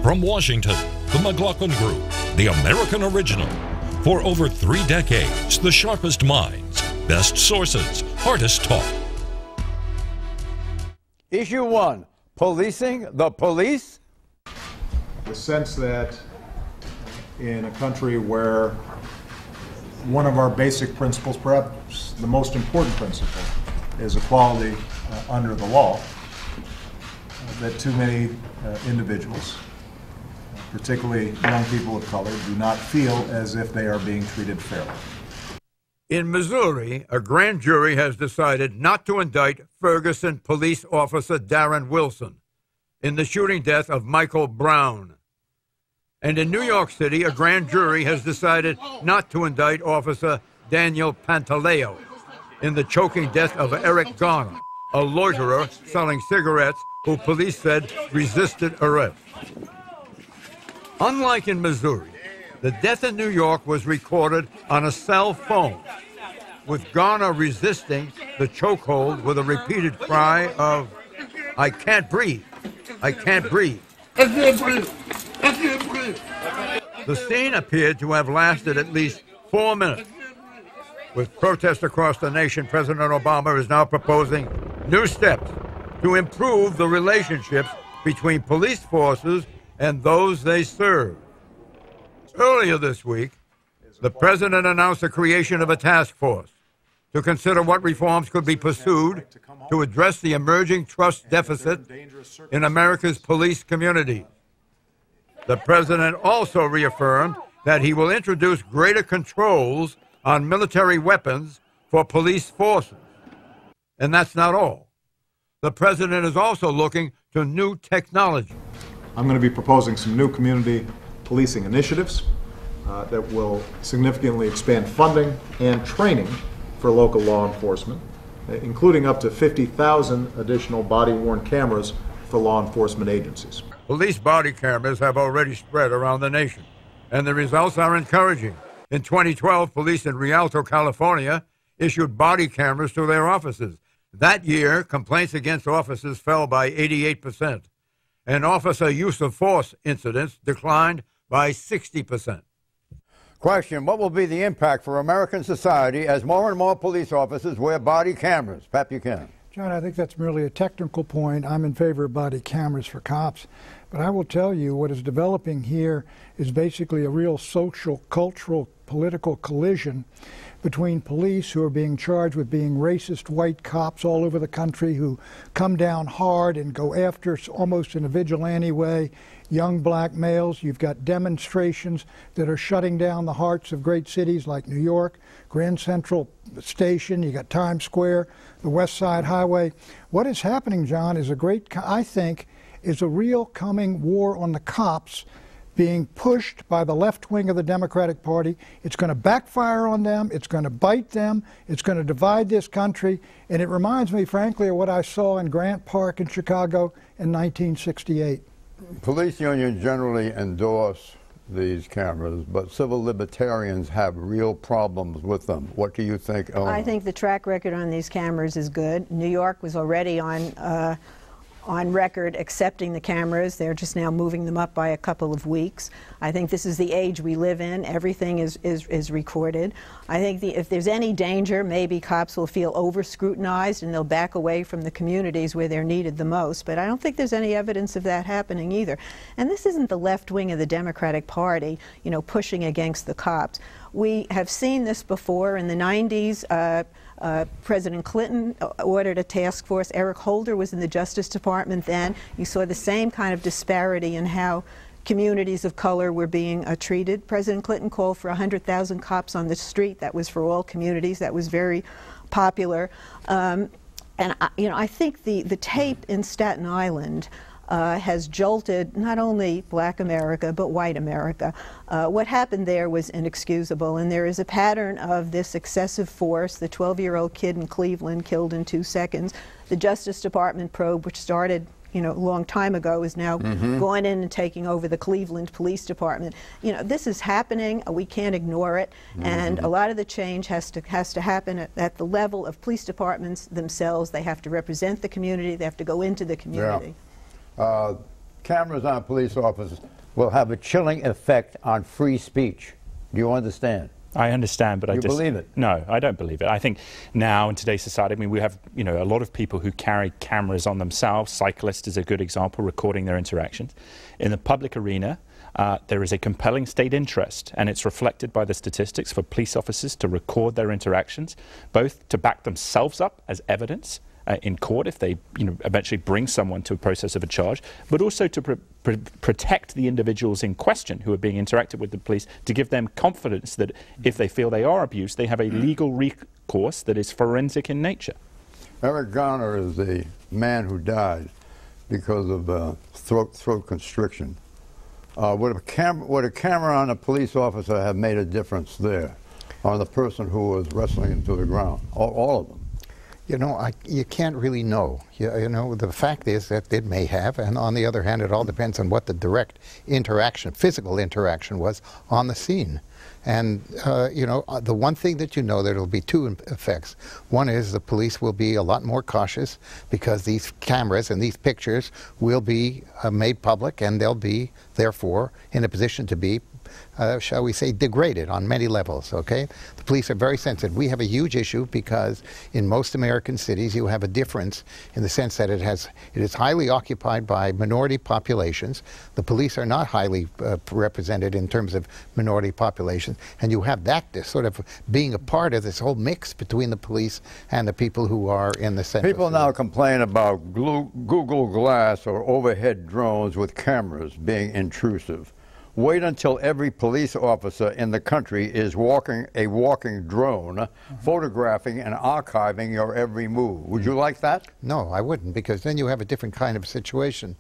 From Washington, the McLaughlin Group, the American original. For over 3 decades, the sharpest minds, best sources, hardest talk. Issue 1, policing the police. The sense that in a country where one of our basic principles, perhaps the most important principle, is equality under the law, that too many individuals, particularly young people of color, do not feel as if they are being treated fairly. In Missouri, a grand jury has decided not to indict Ferguson police officer Darren Wilson in the shooting death of Michael Brown. And in New York City, a grand jury has decided not to indict Officer Daniel Pantaleo in the choking death of Eric Garner, a loiterer selling cigarettes who police said resisted arrest. Unlike in Missouri, the death in New York was recorded on a cell phone, with Garner resisting the chokehold with a repeated cry of, "I can't breathe, I can't breathe." I can't breathe, I can't breathe. The scene appeared to have lasted at least 4 minutes. With protests across the nation, President Obama is now proposing new steps to improve the relationships between police forces and those they serve. Earlier this week, the president announced the creation of a task force to consider what reforms could be pursued to address the emerging trust deficit in America's police community. The president also reaffirmed that he will introduce greater controls on military weapons for police forces. And that's not all. The president is also looking to new technology. I'm going to be proposing some new community policing initiatives that will significantly expand funding and training for local law enforcement, including up to 50,000 additional body-worn cameras for law enforcement agencies. Police body cameras have already spread around the nation, and the results are encouraging. In 2012, police in Rialto, California, issued body cameras to their officers. That year, complaints against officers fell by 88%, and officer use of force incidents declined by 60%. Question, what will be the impact for American society as more and more police officers wear body cameras? Pat Buchanan. John, I think that's merely a technical point. I'm in favor of body cameras for cops. But I will tell you what is developing here is basically a real social, cultural, political collision between police who are being charged with being racist white cops all over the country who come down hard and go after, almost in a vigilante way, young black males. You've got demonstrations that are shutting down the hearts of great cities like New York, Grand Central Station, you got Times Square, the West Side Highway. What is happening, John, is I think, is a real coming war on the cops being pushed by the left wing of the Democratic Party. It's going to backfire on them. It's going to bite them. It's going to divide this country. And it reminds me, frankly, of what I saw in Grant Park in Chicago in 1968. Police unions generally endorse these cameras, but civil libertarians have real problems with them. What do you think, Eleanor? I think the track record on these cameras is good. New York was already on record accepting the cameras. They're just now moving them up by a couple of weeks. I think this is the age we live in. Everything is recorded. I think if there's any danger, maybe cops will feel over-scrutinized and they'll back away from the communities where they're needed the most. But I don't think there's any evidence of that happening either. And this isn't the left wing of the Democratic Party, you know, pushing against the cops. We have seen this before in the 90s. President Clinton ordered a task force. Eric Holder was in the Justice Department then. You saw the same kind of disparity in how communities of color were being treated. President Clinton called for 100,000 cops on the street. That was for all communities. That was very popular. And I think the tape in Staten Island has jolted not only black America, but white America. What happened there was inexcusable, and there is a pattern of this excessive force. The 12-year-old kid in Cleveland killed in 2 seconds. The Justice Department probe, which started a long time ago, is now going in and taking over the Cleveland Police Department. This is happening. We can't ignore it. And a lot of the change has to happen at the level of police departments themselves. They have to represent the community. They have to go into the community. Yeah. cameras on police officers will have a chilling effect on free speech. Do you understand? I understand, but You believe it? No, I don't believe it. I think now in today's society, I mean, we have, you know, a lot of people who carry cameras on themselves. Cyclists is a good example, recording their interactions. In the public arena, there is a compelling state interest, and it's reflected by the statistics for police officers to record their interactions, both to back themselves up as evidence in court if they, you know, eventually bring someone to a process of a charge, but also to protect the individuals in question who are being interacted with the police, to give them confidence that if they feel they are abused, they have a legal recourse that is forensic in nature. Eric Garner is the man who died because of throat constriction. Would a camera on a police officer have made a difference there, on the person who was wrestling him to the ground? All of them. You know, you can't really know. You know, the fact is that it may have, and on the other hand, it all depends on what the direct interaction, physical interaction was on the scene. And, you know, the one thing that you know, there will be two effects. One is the police will be a lot more cautious because these cameras and these pictures will be made public, and they'll be, therefore, in a position to be shall we say, degraded on many levels, okay? The police are very sensitive. We have a huge issue because in most American cities you have a difference in the sense that it is highly occupied by minority populations. The police are not highly represented in terms of minority populations, and you have that sort of being a part of this whole mix between the police and the people who are in the center. People now complain about Google Glass or overhead drones with cameras being intrusive. Wait until every police officer in the country is a walking drone, photographing and archiving your every move. Would you like that? No, I wouldn't, because then you have a different kind of situation.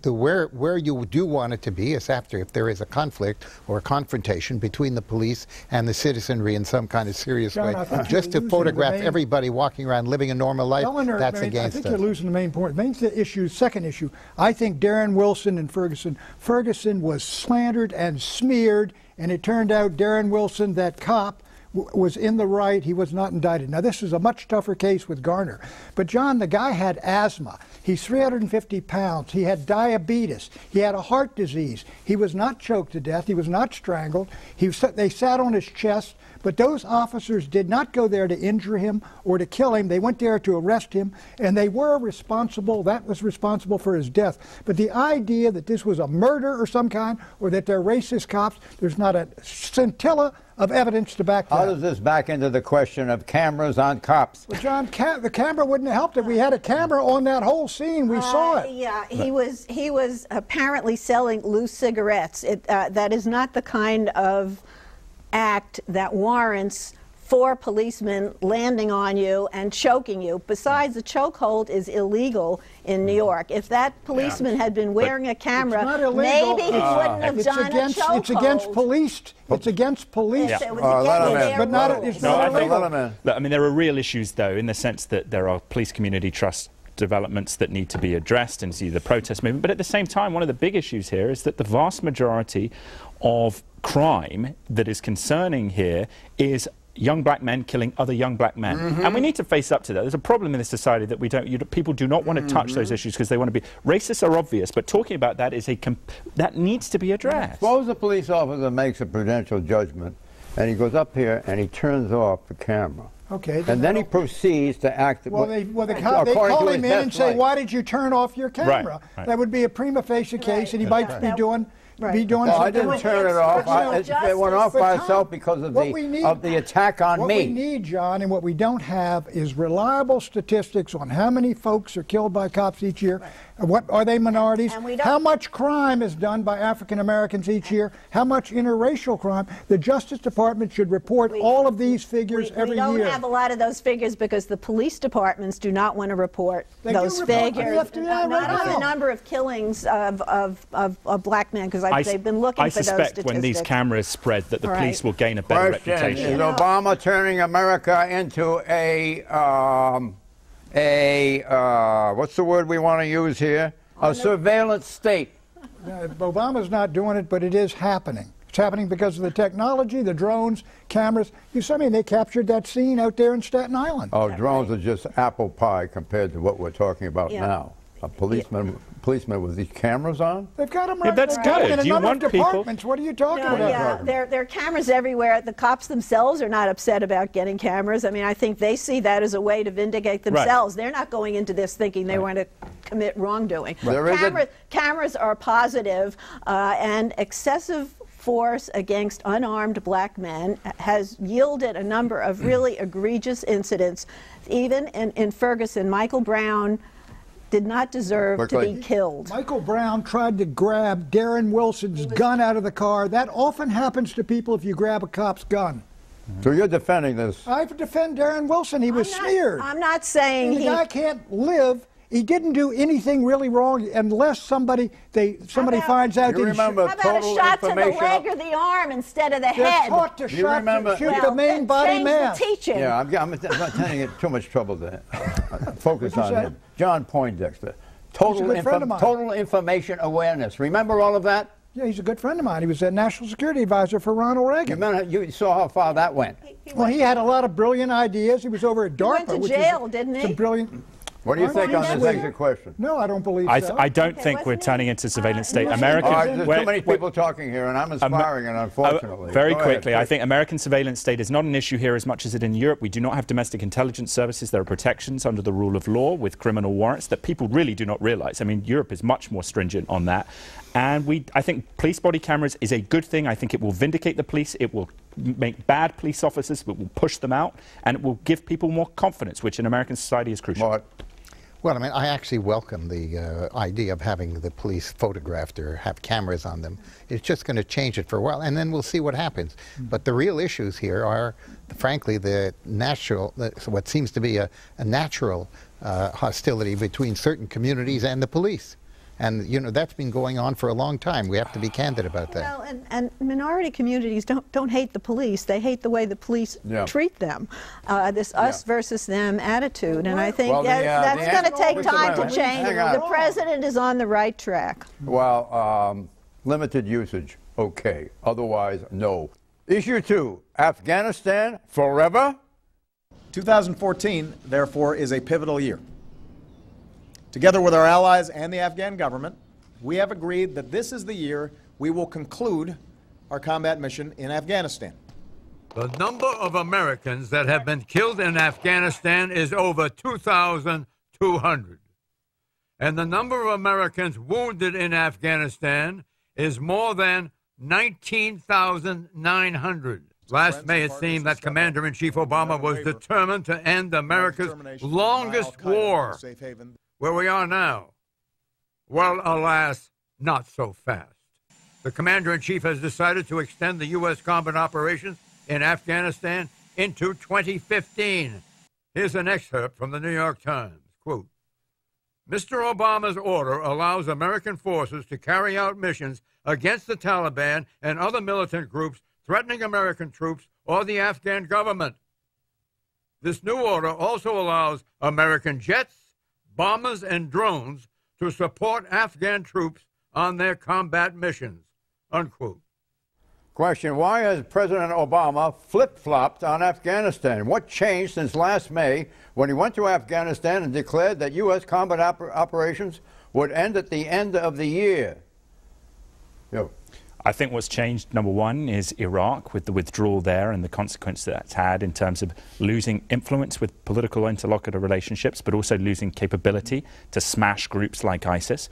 Where you do want it to be is after, if there is a conflict or a confrontation between the police and the citizenry in some kind of serious way. Just to photograph everybody walking around living a normal life, that's against us. I think you're losing the main point. Main issue, second issue, I think Darren Wilson and Ferguson was slandered and smeared, and it turned out Darren Wilson, that cop, was in the right. He was not indicted. Now, this is a much tougher case with Garner. But, John, the guy had asthma. He's 350 pounds. He had diabetes. He had a heart disease. He was not choked to death. He was not strangled. They sat on his chest. But those officers did not go there to injure him or to kill him. They went there to arrest him, and they were responsible. That was responsible for his death. But the idea that this was a murder or some kind, or that they're racist cops, there's not a scintilla of evidence to back that. How does this back into the question of cameras on cops? Well, John, the camera wouldn't have helped if we had a camera on that whole scene. We saw it. Yeah, he was apparently selling loose cigarettes. That is not the kind of act that warrants 4 policemen landing on you and choking you. Besides, the chokehold is illegal in New York. If that policeman had been wearing a camera, maybe he wouldn't have done a chokehold. It's against police. It's against police. It was against but not, it's not illegal. I mean, there are real issues, though, in the sense that there are police community trust developments that need to be addressed, and see the protest movement. But at the same time, one of the big issues here is that the vast majority of crime that is concerning here is young black men killing other young black men. And we need to face up to that. There's a problem in this society that people do not want to touch those issues because they want to be racist are obvious, but talking about that is that needs to be addressed. Suppose a police officer makes a prudential judgment and he goes up here and he turns off the camera. Okay. And then he proceeds to act. Well, they call him in and say, "Why did you turn off your camera?" Right. That would be a prima facie case, and he might be doing. No, I didn't turn it off. It went off by itself because of the attack on me. What we need, John, and what we don't have is reliable statistics on how many folks are killed by cops each year. What are they minorities? How much crime is done by African Americans each year? How much interracial crime? The Justice Department should report all of these figures every year. We don't have a lot of those figures because the police departments do not want to report those figures. Not on the number of killings of black men, because they've been looking for those statistics. I suspect when these cameras spread that the police will gain a better reputation. Is Obama turning America into what's the word we want to use here? A surveillance state. Obama's not doing it, but it is happening. It's happening because of the technology, the drones, cameras. They captured that scene out there in Staten Island. Oh, drones are just apple pie compared to what we're talking about now. a policeman with these cameras on? They've got them Yeah, right that's there. good. In a Do you number want of people- departments. What are you talking No, about? yeah, there are cameras everywhere. The cops themselves are not upset about getting cameras. I mean, I think they see that as a way to vindicate themselves. They're not going into this thinking they want to commit wrongdoing. Cameras are positive, and excessive force against unarmed black men has yielded a number of really egregious incidents. Even in Ferguson, Michael Brown did not deserve to be killed. Michael Brown tried to grab Darren Wilson's gun out of the car. That often happens to people if you grab a cop's gun. So you're defending this? I defend Darren Wilson. He was smeared. I'm not saying the guy can't live. He didn't do anything really wrong unless somebody finds out. You remember how about a shot to the leg or the arm instead of the They're head? taught to shoot the main body man. Teaching. Yeah, I'm not telling you too much trouble to focus on him. John Poindexter. Total information awareness. Remember all of that? Yeah, he's a good friend of mine. He was a national security advisor for Ronald Reagan. You saw how far that went. Well, he had a lot of brilliant ideas. He was over at DARPA. He went to jail, didn't he? Some brilliant. What do you think on this exit question? No, I don't believe so. I don't think we're turning into surveillance state. There's too many people talking here, and I'm inspiring it, unfortunately. Very quickly, I think American surveillance state is not an issue here as much as it in Europe. We do not have domestic intelligence services. There are protections under the rule of law with criminal warrants that people really do not realize. I mean, Europe is much more stringent on that. And I think police body cameras is a good thing. I think it will vindicate the police. It will make bad police officers, it will push them out, and it will give people more confidence, which in American society is crucial. Well, I mean, I actually welcome the idea of having the police photographed or have cameras on them. It's just going to change it for a while, and then we'll see what happens. But the real issues here are, frankly, what seems to be a natural hostility between certain communities and the police. And, you know, that's been going on for a long time. We have to be candid about that. Well, and minority communities don't hate the police. They hate the way the police treat them. This us versus them attitude. And I think that's going to take time to change. The president is on the right track. Well, limited usage, okay. Otherwise, no. Issue 2, Afghanistan forever? 2014, therefore, is a pivotal year. Together with our allies and the Afghan government, we have agreed that this is the year we will conclude our combat mission in Afghanistan. The number of Americans that have been killed in Afghanistan is over 2,200. And the number of Americans wounded in Afghanistan is more than 19,900. Last May, it seemed that Commander-in-Chief Obama was determined to end America's longest war. Where we are now? Well, alas, not so fast. The Commander-in-Chief has decided to extend the U.S. combat operations in Afghanistan into 2015. Here's an excerpt from the New York Times. Quote, Mr. Obama's order allows American forces to carry out missions against the Taliban and other militant groups threatening American troops or the Afghan government. This new order also allows American jets, bombers, and drones to support Afghan troops on their combat missions, unquote. Question, why has President Obama flip-flopped on Afghanistan? What changed since last May when he went to Afghanistan and declared that U.S. combat operations would end at the end of the year? I think what's changed, number one, is Iraq with the withdrawal there and the consequence that's had in terms of losing influence with political interlocutor relationships, but also losing capability to smash groups like ISIS.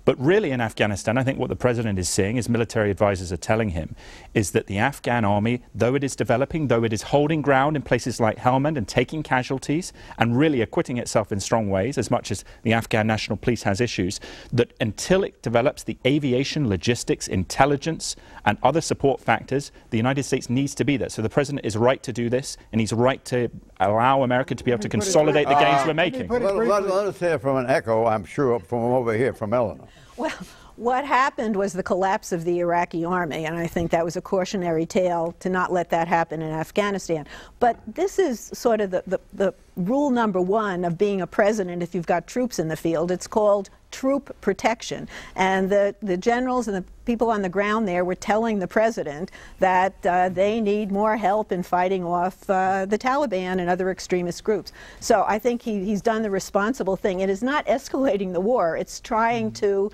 But really in Afghanistan, I think what the president is seeing, his military advisors are telling him, is that the Afghan army, though it is developing, though it is holding ground in places like Helmand and taking casualties and really acquitting itself in strong ways, as much as the Afghan National Police has issues, that until it develops the aviation, logistics, intelligence and other support factors, the United States needs to be there. So the president is right to do this, and he's right to allow America to be able to consolidate the gains we're making. Let us hear from an echo, I'm sure, from over here, from Eleanor. Well, what happened was the collapse of the Iraqi army, and I think that was a cautionary tale to not let that happen in Afghanistan. But this is sort of the rule number one of being a president if you've got troops in the field. It's called troop protection. And the generals and the people on the ground there were telling the president that they need more help in fighting off the Taliban and other extremist groups. So I think he's done the responsible thing. It is not escalating the war. It's trying to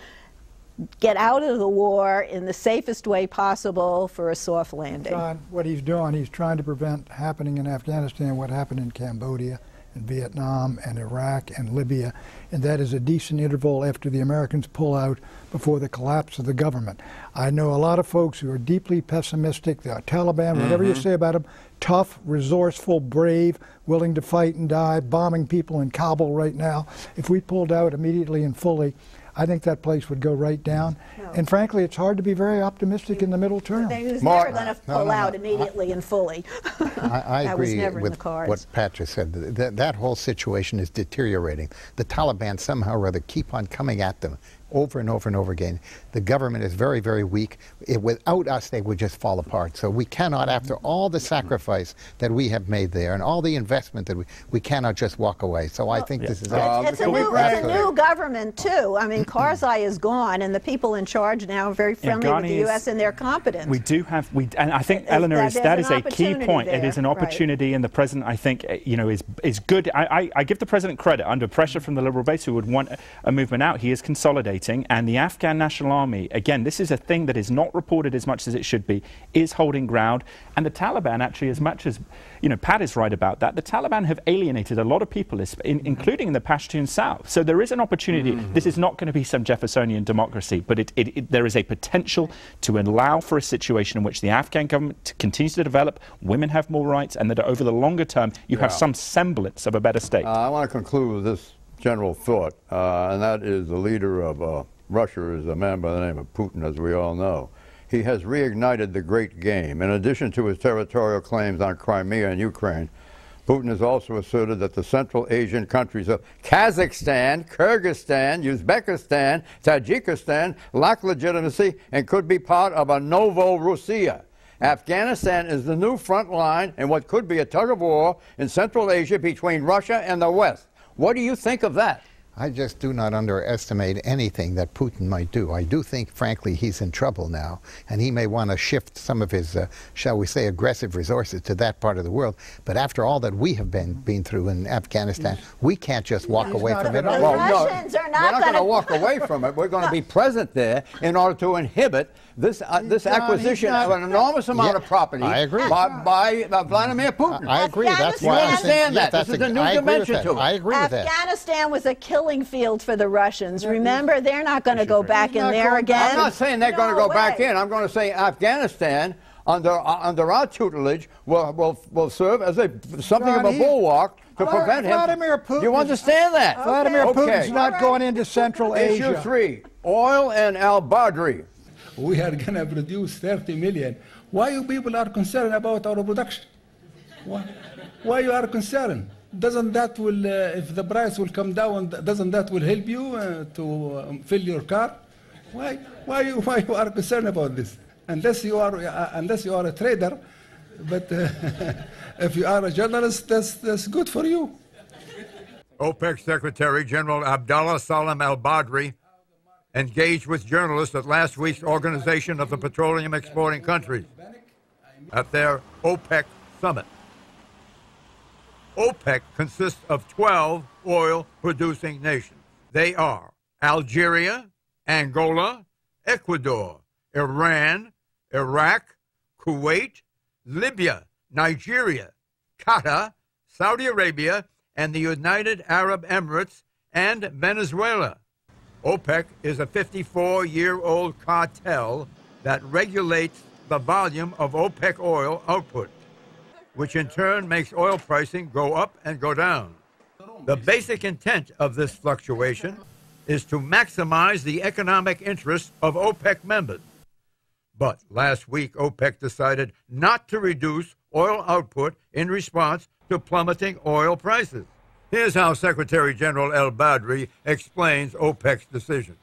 get out of the war in the safest way possible for a soft landing. John, what he's doing, he's trying to prevent happening in Afghanistan what happened in Cambodia and Vietnam and Iraq and Libya, and that is a decent interval after the Americans pull out before the collapse of the government. I know a lot of folks who are deeply pessimistic. The Taliban, whatever you say about them, tough, resourceful, brave, willing to fight and die, bombing people in Kabul right now. If we pulled out immediately and fully, I think that place would go right down. No. And frankly, it's hard to be very optimistic in the middle term. He was never going to pull out immediately and fully. I agree with what Pat just said. That whole situation is deteriorating. The Taliban somehow or other keep on coming at them over and over and over again. The government is very, very weak. Without us, they would just fall apart. So we cannot, after all the sacrifice that we have made there and all the investment that we cannot just walk away. So I think this is... It's a new government, too. I mean, Karzai is gone, and the people in charge now are very friendly with the U.S. and they're competent. We do have, and I think, Eleanor, that is a key point. There. It is an opportunity, and the President, I think, you know, is good. I give the President credit. Under pressure from the Liberal base who would want a movement out, he is consolidating. And the Afghan National Army, again, this is a thing that is not reported as much as it should be, is holding ground. And the Taliban, actually, as much as, you know, Pat is right about that, the Taliban have alienated a lot of people, including in the Pashtun South. So there is an opportunity. This is not going to be some Jeffersonian democracy, but there is a potential to allow for a situation in which the Afghan government continues to develop, women have more rights, and that over the longer term, you have some semblance of a better state. I want to conclude with this general thought, and that is the leader of Russia is a man by the name of Putin, as we all know. He has reignited the great game. In addition to his territorial claims on Crimea and Ukraine, Putin has also asserted that the Central Asian countries of Kazakhstan, Kyrgyzstan, Uzbekistan, Tajikistan lack legitimacy and could be part of a Novorussia. Afghanistan is the new front line in what could be a tug-of-war in Central Asia between Russia and the West. What do you think of that? I just do not underestimate anything that Putin might do. I do think, frankly, he's in trouble now, and he may want to shift some of his, shall we say, aggressive resources to that part of the world. But after all that we have been through in Afghanistan, we can't just walk away from it. Well, no, we're not going to walk away from it. We're going to be present there in order to inhibit this acquisition of an enormous amount of property by Vladimir Putin. I agree. That's why I understand that. This is a new dimension to it. I agree with that. Afghanistan was a killing field for the Russians. Remember, they're not going to go back in there again. I'm not saying they're going to go back in. I'm going to say Afghanistan, under our tutelage, will serve as something of a bulwark to prevent him. Vladimir Putin. You understand that? Okay. Vladimir Putin's not going into Central Asia. Issue 3, oil and al-Badri. We are going to produce 30 million. Why you people are concerned about our production? Why you are concerned? Doesn't that will, if the price will come down, doesn't that will help you to fill your car? Why you are concerned about this? Unless you are a trader, but if you are a journalist, that's good for you. OPEC Secretary General Abdullah Salam al-Badri engaged with journalists at last week's Organization of the Petroleum Exporting Countries at their OPEC summit. OPEC consists of 12 oil-producing nations. They are Algeria, Angola, Ecuador, Iran, Iraq, Kuwait, Libya, Nigeria, Qatar, Saudi Arabia, and the United Arab Emirates and Venezuela. OPEC is a 54-year-old cartel that regulates the volume of OPEC oil output, which in turn makes oil pricing go up and go down. The basic intent of this fluctuation is to maximize the economic interests of OPEC members. But last week, OPEC decided not to reduce oil output in response to plummeting oil prices. Here's how Secretary General al-Badri explains OPEC's decision.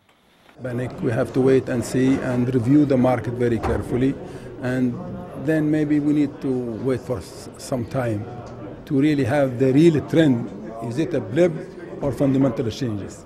We have to wait and see and review the market very carefully, and then maybe we need to wait for some time to really have the real trend. Is it a blip or fundamental changes?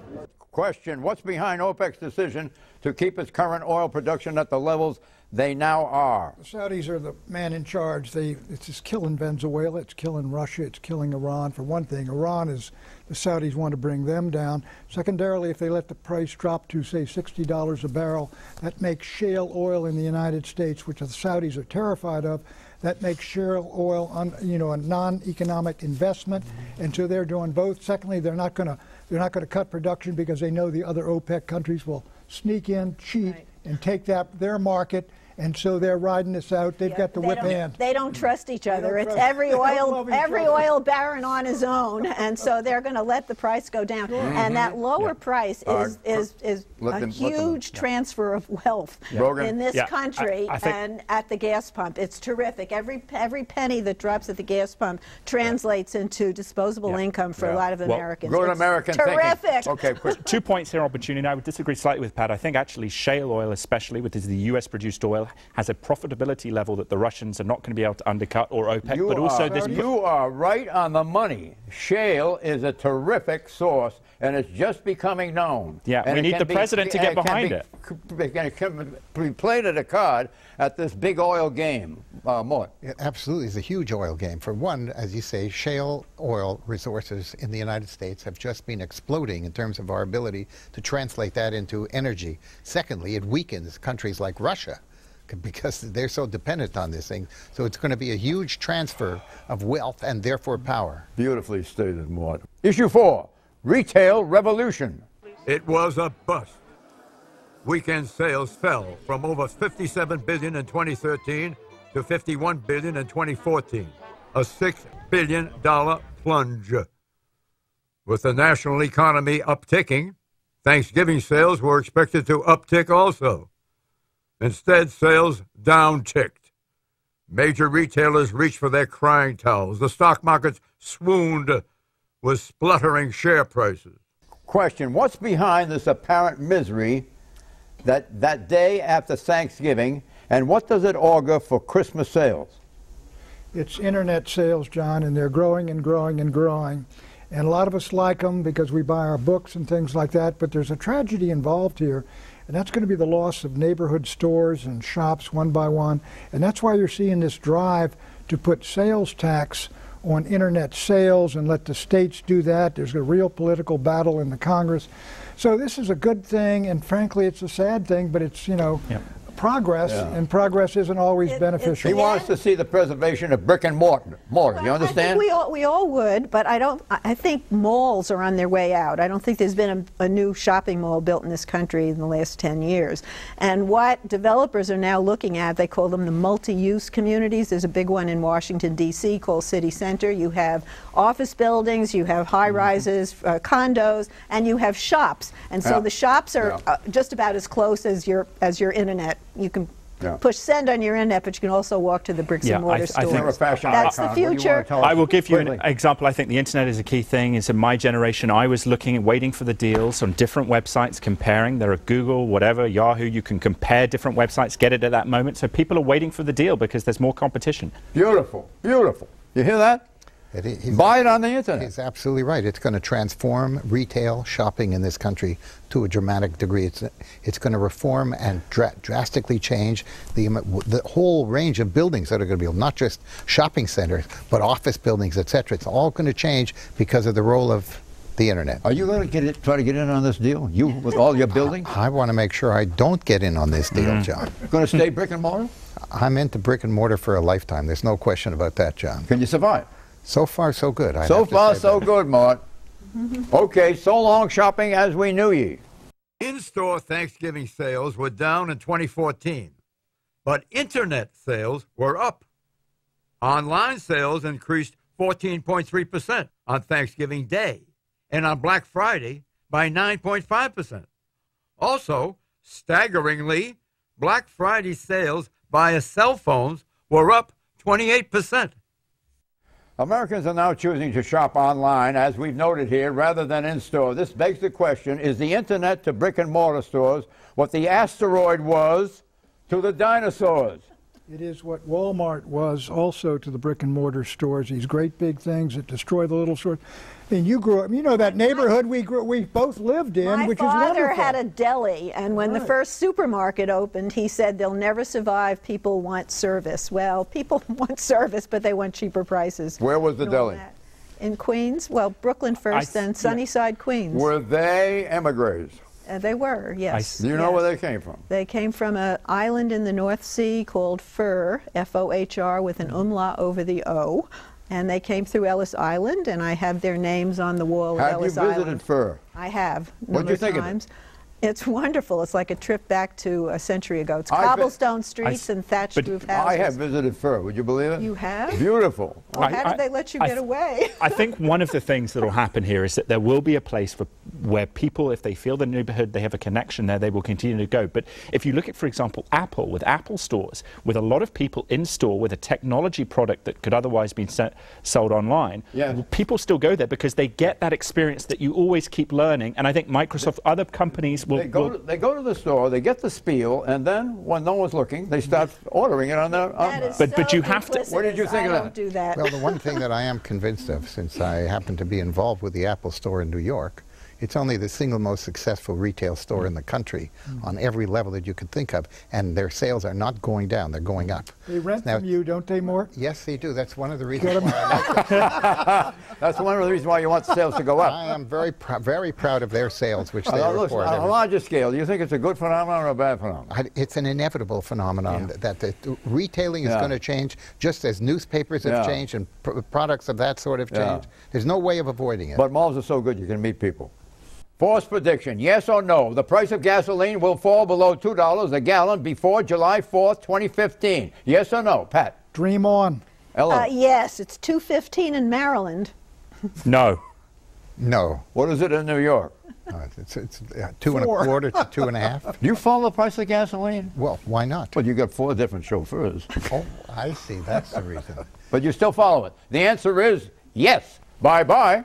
Question, what's behind OPEC's decision to keep its current oil production at the levels they now are? The Saudis are the man in charge. It's just killing Venezuela, it's killing Russia, it's killing Iran. For one thing, Iran is, the Saudis want to bring them down. Secondarily, if they let the price drop to, say, $60 a barrel, that makes shale oil in the United States, which the Saudis are terrified of, that makes shale oil, a non-economic investment, and so they're doing both. Secondly, they're not going to cut production because they know the other OPEC countries will sneak in, cheat, and take their market. And so they're riding this out. They've got the whip hand. They don't trust each other. It's every oil baron on his own, and so they're going to let the price go down. And that lower price is a huge transfer of wealth in this country and at the gas pump. It's terrific. Every penny that drops at the gas pump translates into disposable income for a lot of Americans. Good American terrific. Okay, quick. 2 points here, opportunity. I would disagree slightly with Pat. I think actually shale oil, especially with the U.S.-produced oil, has a profitability level that the Russians are not going to be able to undercut, or OPEC, but also this... You are right on the money. Shale is a terrific source, and it's just becoming known. Yeah, and we need the president to get behind it. It can be played at a card at this big oil game. Mort. Yeah, absolutely. It's a huge oil game. For one, as you say, shale oil resources in the United States have just been exploding in terms of our ability to translate that into energy. Secondly, it weakens countries like Russia, because they're so dependent on this thing. So it's going to be a huge transfer of wealth and therefore power. Beautifully stated, Mort. Issue 4, Retail Revolution. It was a bust. Weekend sales fell from over $57 billion in 2013 to $51 billion in 2014, a $6 billion plunge. With the national economy upticking, Thanksgiving sales were expected to uptick also. Instead, sales downticked. Major retailers reached for their crying towels. The stock markets swooned with spluttering share prices. Question, what's behind this apparent misery that day after Thanksgiving, and what does it augur for Christmas sales? It's internet sales, John, and they're growing and growing and growing. And a lot of us like them because we buy our books and things like that, but there's a tragedy involved here. And that's going to be the loss of neighborhood stores and shops one by one. And that's why you're seeing this drive to put sales tax on internet sales and let the states do that. There's a real political battle in the Congress. So this is a good thing, and frankly, it's a sad thing, but it's, progress, and progress isn't always beneficial. He wants to see the preservation of brick and mortar. You understand? I think we all would, but I think malls are on their way out. I don't think there's been a new shopping mall built in this country in the last 10 years. And what developers are now looking at, they call them the multi-use communities. There's a big one in Washington, D.C. called City Center. You have office buildings, you have high-rises, condos, and you have shops. And so the shops are just about as close as your internet. You can push send on your internet, but you can also walk to the bricks and mortar stores. That's the future. I will give you an example. I think the internet is a key thing. Is in my generation, I was looking and waiting for the deals on different websites, comparing. There are Google, whatever, Yahoo. You can compare different websites, get it at that moment. So people are waiting for the deal because there's more competition. Beautiful, beautiful. You hear that? Buy it on the internet. He's absolutely right. It's going to transform retail shopping in this country to a dramatic degree. It's going to reform and drastically change the whole range of buildings that are going to be built, not just shopping centers, but office buildings, etc. It's all going to change because of the role of the internet. Are you going to try to get in on this deal? You with all your buildings? I want to make sure I don't get in on this deal, John. Going to stay brick and mortar? I'm into brick and mortar for a lifetime. There's no question about that, John. Can you survive? So far, so good. So far, so good, Mort. Okay, so long shopping as we knew ye. In-store Thanksgiving sales were down in 2014, but internet sales were up. Online sales increased 14.3% on Thanksgiving Day, and on Black Friday by 9.5%. Also, staggeringly, Black Friday sales via cell phones were up 28%. Americans are now choosing to shop online, as we've noted here, rather than in-store. This begs the question, is the internet to brick-and-mortar stores what the asteroid was to the dinosaurs? It is what Walmart was also to the brick and mortar stores, these great big things that destroy the little stores. And you grew up, you know, that neighborhood we both lived in, which is wonderful. My father had a deli, and when the first supermarket opened, he said they'll never survive, people want service. Well, people want service, but they want cheaper prices. Where was the deli? In Queens, well, Brooklyn first, then Sunnyside, Queens. Were they emigres? They were, yes. Do you know where they came from? They came from an island in the North Sea called Fohr, F-O-H-R, with an umlaut over the O. And they came through Ellis Island, and I have their names on the wall of Ellis Island. Have you visited Fohr? I have. What did you think of it? It's wonderful. It's like a trip back to a century ago. It's cobblestone streets and thatched roof houses. I have visited Fohr. Would you believe it? You have? Beautiful. Well, how did they let you get away? I think one of the things that will happen here is that there will be a place where people, if they feel the neighborhood, they have a connection there, they will continue to go. But if you look at, for example, Apple, with Apple stores, with a lot of people in store with a technology product that could otherwise be sold online, people still go there because they get that experience that you always keep learning. And I think Microsoft, other companies will... They go to the store, they get the spiel, and then when no one's looking, they start ordering it on their... But you have to... What did you think of that? I don't do that. Well, the one thing that I am convinced of, since I happen to be involved with the Apple store in New York, it's only the single most successful retail store in the country on every level that you could think of, and their sales are not going down, they're going up. They rent from you, don't they, Mark? Yes, they do. That's one of the reasons why I like them. That's one of the reasons why you want sales to go up. I am very proud of their sales, which they report. On a larger scale, do you think it's a good phenomenon or a bad phenomenon? It's an inevitable phenomenon that the retailing is going to change, just as newspapers have changed and products of that sort have changed. There's no way of avoiding it. But malls are so good you can meet people. False prediction, yes or no, the price of gasoline will fall below $2 a gallon before July 4th, 2015. Yes or no, Pat? Dream on. Ella? Yes, it's $2.15 in Maryland. No. No. What is it in New York? It's 2.25 to 2.5. Do you follow the price of gasoline? Well, why not? Well, you got 4 different chauffeurs. Oh, I see. That's the reason. But you still follow it. The answer is yes. Bye-bye.